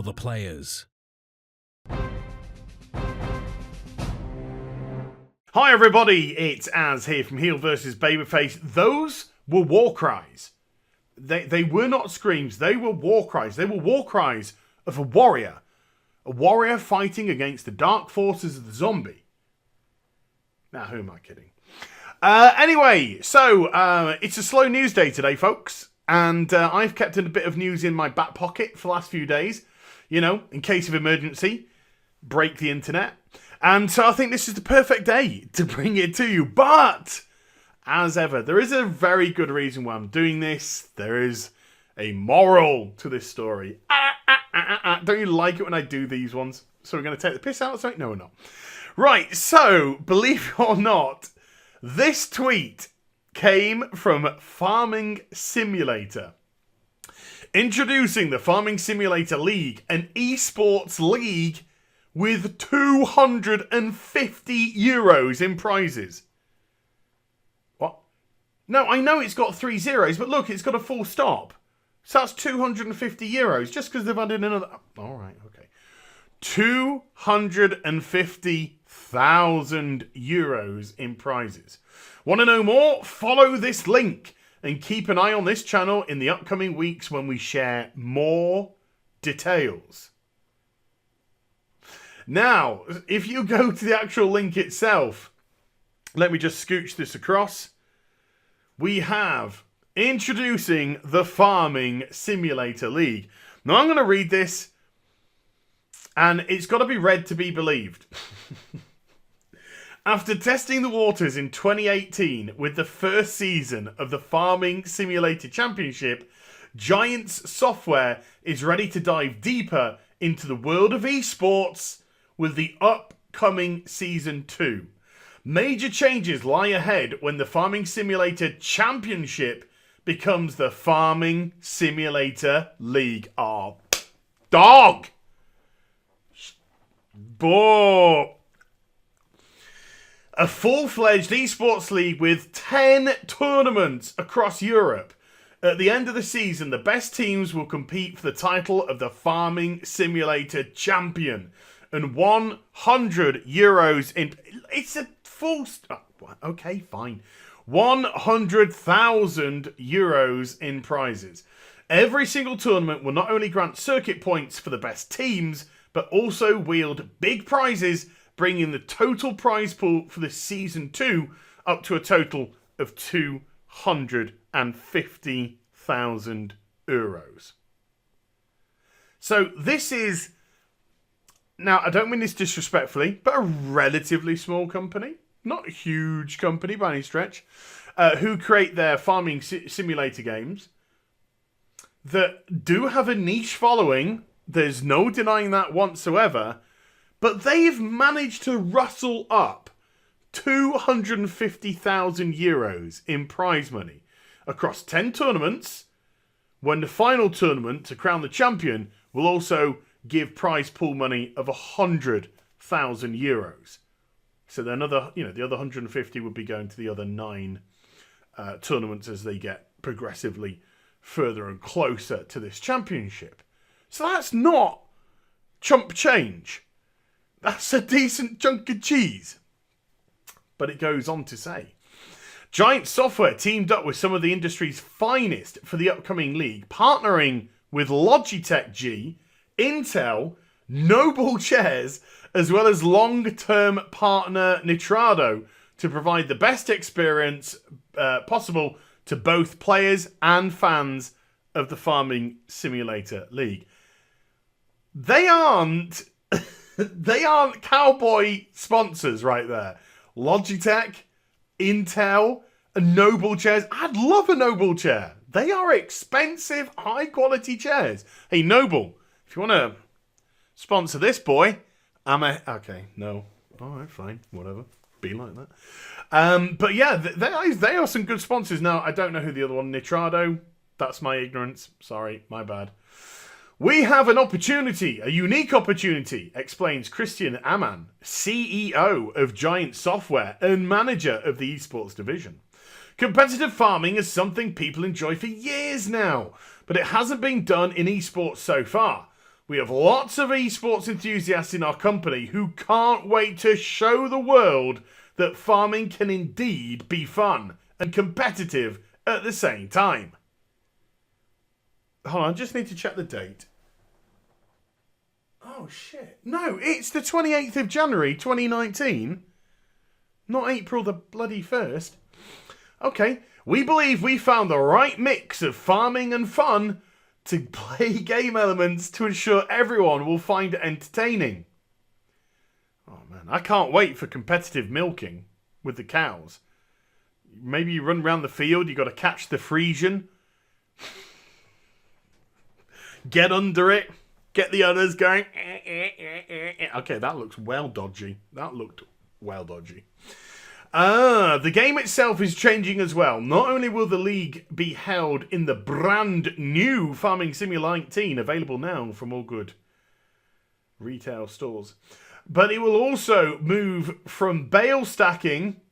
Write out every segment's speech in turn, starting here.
the players. Hi everybody, it's Az here from HeelvsBabyface. Those were war cries. They were not screams, they were war cries. They were war cries of a warrior. A warrior fighting against the dark forces of the zombie. Now, who am I kidding? Anyway, so it's a slow news day today, folks. And I've kept a bit of news in my back pocket for the last few days. You know, in case of emergency, break the internet. And so I think this is the perfect day to bring it to you. But, as ever, there is a very good reason why I'm doing this. There is a moral to this story. Don't you like it when I do these ones? So we're going to take the piss out of something? No, we're not. Right, so, believe it or not, this tweet came from Farming Simulator. Introducing the Farming Simulator League, an eSports league with €250 in prizes. What? No, I know it's got 3 zeros, but look, it's got a full stop. So that's €250, just because they've added another... All right, okay. €250,000 in prizes. Want to know more? Follow this link and keep an eye on this channel in the upcoming weeks when we share more details. Now, if you go to the actual link itself, let me just scooch this across. We have introducing the Farming Simulator League. Now, I'm going to read this, and it's got to be read to be believed. After testing the waters in 2018 with the first season of the Farming Simulator Championship, Giants Software is ready to dive deeper into the world of esports with the upcoming Season 2. Major changes lie ahead when the Farming Simulator Championship becomes the Farming Simulator League. Oh, dog! Boy. A full-fledged esports league with 10 tournaments across Europe. At the end of the season, the best teams will compete for the title of the Farming Simulator Champion. And €100 in... It's a full... okay, fine. €100,000 in prizes. Every single tournament will not only grant circuit points for the best teams, but also wield big prizes, bringing the total prize pool for the Season 2 up to a total of €250,000. So this is... Now, I don't mean this disrespectfully, but a relatively small company, not a huge company by any stretch, who create their farming simulator games that do have a niche following. There's no denying that whatsoever, but they've managed to rustle up €250,000 in prize money across 10 tournaments, when the final tournament to crown the champion will also give prize pool money of €100,000. So then the other 150 would be going to the other 9 tournaments as they get progressively further and closer to this championship. So that's not chump change. That's a decent chunk of cheese. But it goes on to say, Giant Software teamed up with some of the industry's finest for the upcoming league, partnering with Logitech G, Intel, Noble Chairs, as well as long-term partner Nitrado to provide the best experience possible to both players and fans of the Farming Simulator League. They aren't cowboy sponsors right there. Logitech, Intel, and Noble Chairs. I'd love a Noble chair. They are expensive, high-quality chairs. Hey, Noble, if you want to sponsor this boy, okay, no. All right, fine, whatever. Be like that. But yeah, they are some good sponsors. Now, I don't know who the other one, Nitrado. That's my ignorance. Sorry, my bad. We have an opportunity, a unique opportunity, explains Christian Amann, CEO of Giant Software and manager of the esports division. Competitive farming is something people enjoy for years now, but it hasn't been done in esports so far. We have lots of esports enthusiasts in our company who can't wait to show the world that farming can indeed be fun and competitive at the same time. Hold on, I just need to check the date. Oh shit. No, it's the 28th of January 2019. Not April the bloody 1st. Okay, we believe we found the right mix of farming and fun to play game elements to ensure everyone will find it entertaining. Oh man, I can't wait for competitive milking with the cows. Maybe you run around the field, you got to catch the Frisian. Get under it. Get the others going. Okay, that looks well dodgy. That looked well dodgy. The game itself is changing as well. Not only will the league be held in the brand new Farming Simulator 19, available now from all good retail stores, but it will also move from bale stacking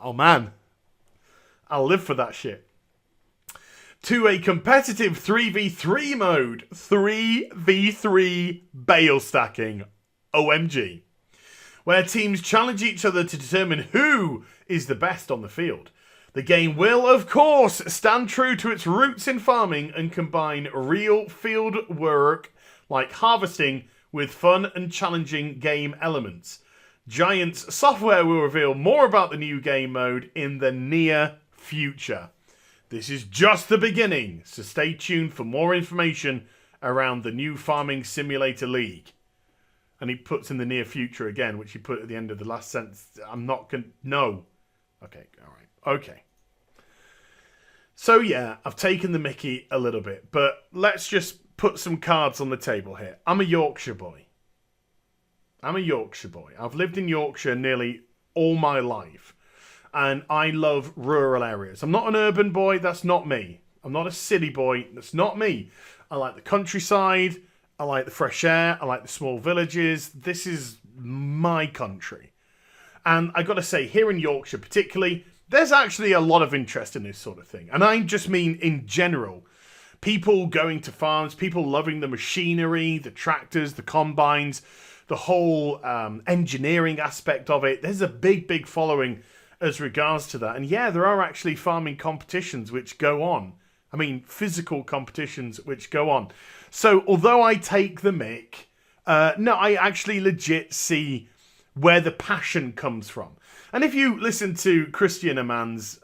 oh man, I'll live for that shit, to a competitive 3v3 mode. 3v3 bale stacking. OMG. Where teams challenge each other to determine who is the best on the field. The game will, of course, stand true to its roots in farming and combine real field work like harvesting with fun and challenging game elements. Giants Software will reveal more about the new game mode in the near future. This is just the beginning, so stay tuned for more information around the new Farming Simulator League. And he puts in the near future again, which he put at the end of the last sentence. I'm not going to... No. Okay, all right. Okay. So yeah, I've taken the mickey a little bit, but let's just put some cards on the table here. I'm a Yorkshire boy. I've lived in Yorkshire nearly all my life. And I love rural areas. I'm not an urban boy. That's not me. I'm not a city boy. That's not me. I like the countryside. I like the fresh air. I like the small villages. This is my country. And I got to say, here in Yorkshire particularly, there's actually a lot of interest in this sort of thing. And I just mean in general. People going to farms, people loving the machinery, the tractors, the combines, the whole engineering aspect of it. There's a big, big following as regards to that. And yeah, there are actually farming competitions which go on. I mean, physical competitions which go on. So although I take the mick, no, I actually legit see where the passion comes from. And if you listen to Christian Aman's,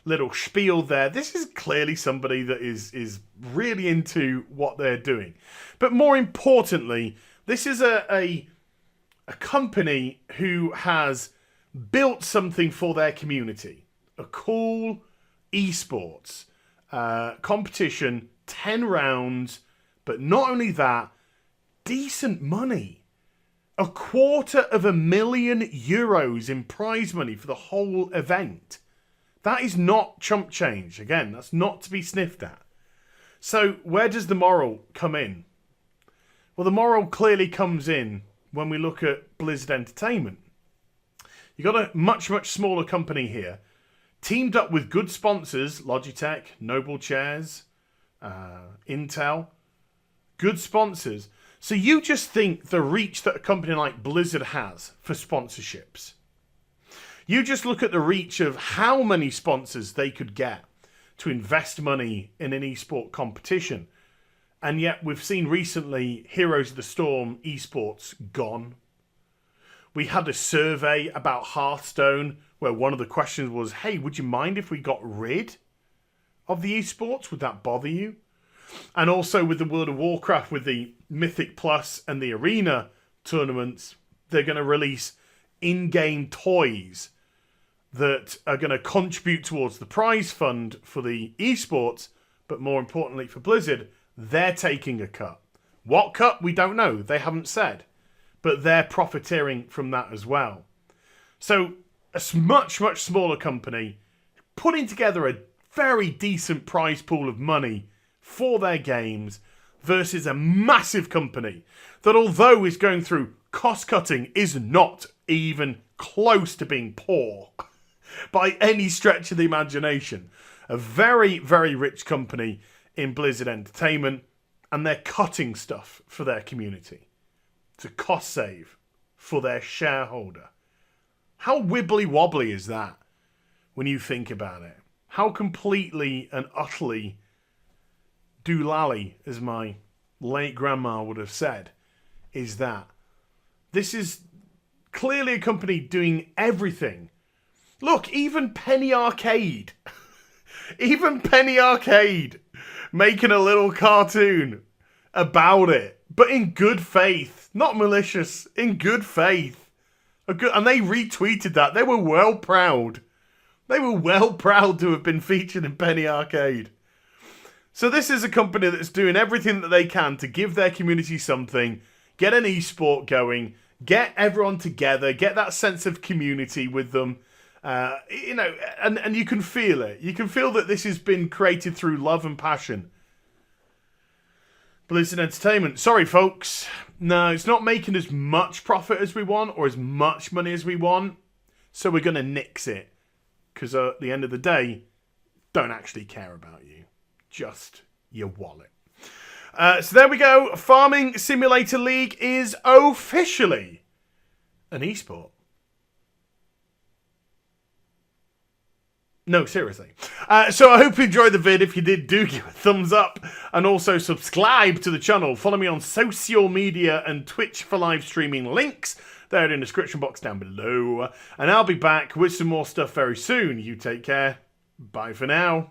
little spiel there, this is clearly somebody that is really into what they're doing. But more importantly, this is a company who has built something for their community. A cool eSports competition, 10 rounds, but not only that, decent money. €250,000 in prize money for the whole event. That is not chump change. Again, that's not to be sniffed at. So where does the moral come in? Well, the moral clearly comes in when we look at Blizzard Entertainment. You got a much, much smaller company here, teamed up with good sponsors, Logitech, Noble Chairs, Intel, good sponsors. So you just think the reach that a company like Blizzard has for sponsorships. You just look at the reach of how many sponsors they could get to invest money in an esport competition. And yet we've seen recently Heroes of the Storm esports gone. We had a survey about Hearthstone where one of the questions was, hey, would you mind if we got rid of the esports? Would that bother you? And also with the World of Warcraft, with the Mythic Plus and the Arena tournaments, they're going to release in-game toys that are going to contribute towards the prize fund for the esports, but more importantly for Blizzard, they're taking a cut. What cut? We don't know. They haven't said. But they're profiteering from that as well. So a much, much smaller company putting together a very decent prize pool of money for their games versus a massive company that, although is going through cost cutting, is not even close to being poor by any stretch of the imagination. A very, very rich company in Blizzard Entertainment, and they're cutting stuff for their community to cost save for their shareholder. How wibbly wobbly is that when you think about it? How completely and utterly doolally, as my late grandma would have said, is that? This is clearly a company doing everything. Look, even Penny Arcade, making a little cartoon about it, but in good faith, not malicious, in good faith. And they retweeted that. They were well proud. They were well proud to have been featured in Penny Arcade. So this is a company that's doing everything that they can to give their community something, get an esport going, get everyone together, get that sense of community with them. And you can feel it. You can feel that this has been created through love and passion. Blizzard Entertainment, sorry folks, no, it's not making as much profit as we want or as much money as we want, so we're going to nix it. Because at the end of the day, don't actually care about you. Just your wallet. So there we go. Farming Simulator League is officially an esport. No, seriously. So I hope you enjoyed the vid. If you did, do give a thumbs up. And also subscribe to the channel. Follow me on social media and Twitch for live streaming links. They're in the description box down below. And I'll be back with some more stuff very soon. You take care. Bye for now.